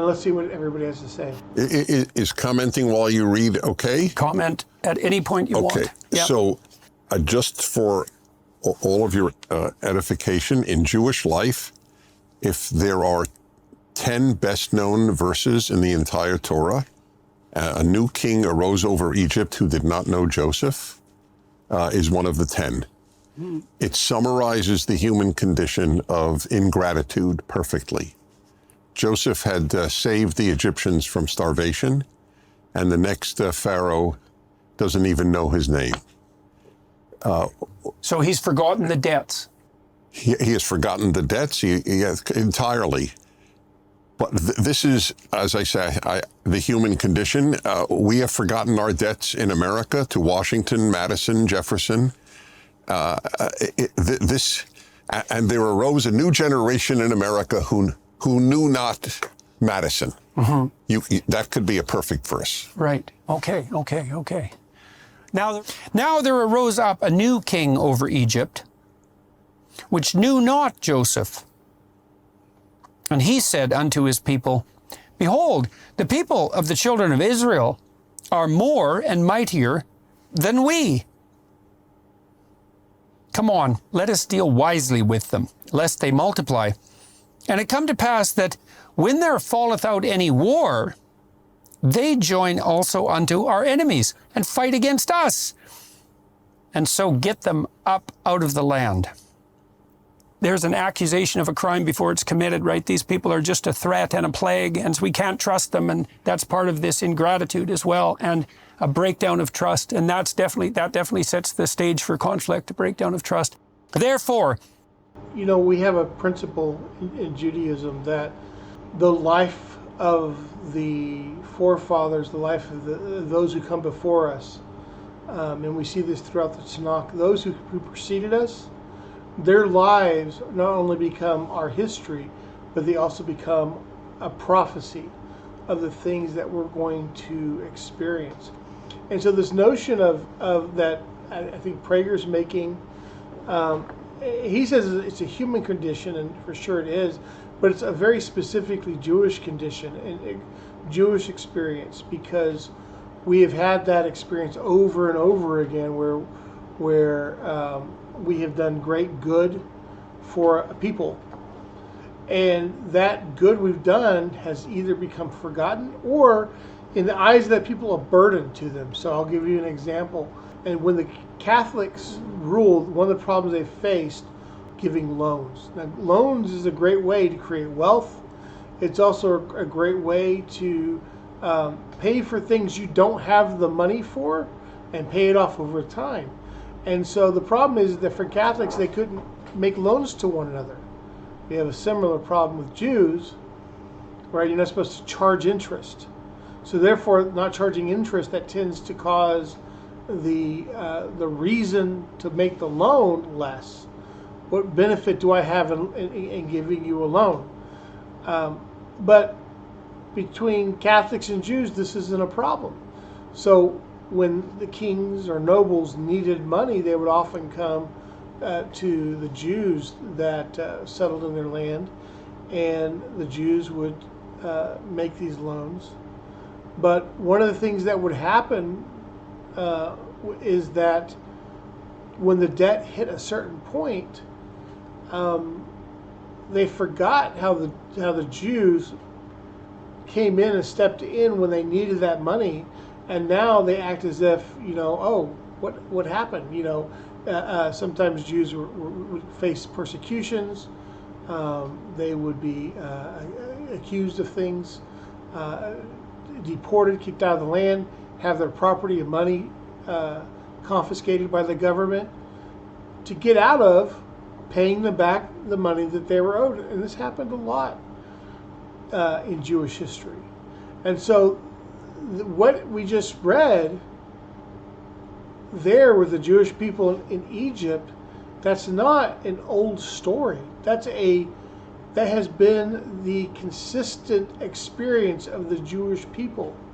Let's see what everybody has to say. Is commenting while you read okay? Comment at any point you want. Okay, so just for all of your edification, in Jewish life, if there are 10 best-known verses in the entire Torah, a new king arose over Egypt who did not know Joseph, is one of the 10. It summarizes the human condition of ingratitude perfectly. Joseph had saved the Egyptians from starvation, and the next Pharaoh doesn't even know his name. So he's forgotten the debts. He has forgotten the debts he has entirely. But this is, as I say, the human condition. We have forgotten our debts in America to Washington, Madison, Jefferson. And there arose a new generation in America who knew not Madison. That could be a perfect verse. Right. Okay. Now there arose up a new king over Egypt, which knew not Joseph. And he said unto his people, Behold, the people of the children of Israel are more and mightier than we. Come on, let us deal wisely with them, lest they multiply. And it come to pass that when there falleth out any war, they join also unto our enemies and fight against us, and so get them up out of the land. There's an accusation of a crime before it's committed, right? These people are just a threat and a plague, and we can't trust them, and that's part of this ingratitude as well, and a breakdown of trust, and that definitely sets the stage for conflict, a breakdown of trust. Therefore, we have a principle in Judaism that the life of the forefathers, the life of those who come before us, and we see this throughout the Tanakh, those who preceded us, their lives not only become our history, but they also become a prophecy of the things that we're going to experience. And so this notion of that, I think Prager's making, he says it's a human condition, and for sure it is, but it's a very specifically Jewish condition and a Jewish experience, because we have had that experience over and over again where we have done great good for a people, and that good we've done has either become forgotten or in the eyes of that people a burden to them. So I'll give you an example. And when the Catholics ruled, one of the problems they faced, giving loans. Now, loans is a great way to create wealth. It's also a great way to pay for things you don't have the money for and pay it off over time. And so the problem is that for Catholics, they couldn't make loans to one another. We have a similar problem with Jews, right? You're not supposed to charge interest. So therefore, not charging interest, that tends to cause the reason to make the loan less. What benefit do I have in giving you a loan? But between Catholics and Jews, this isn't a problem. So when the kings or nobles needed money, they would often come to the Jews that settled in their land, and the Jews would make these loans. But one of the things that would happen is that when the debt hit a certain point, they forgot how the Jews came in and stepped in when they needed that money, and now they act as if, what happened? Sometimes Jews would face persecutions. They would be accused of things, deported, kicked out of the land, have their property and money confiscated by the government to get out of paying them back the money that they were owed. And this happened a lot in Jewish history. And so what we just read there with the Jewish people in Egypt, that's not an old story. That has been the consistent experience of the Jewish people.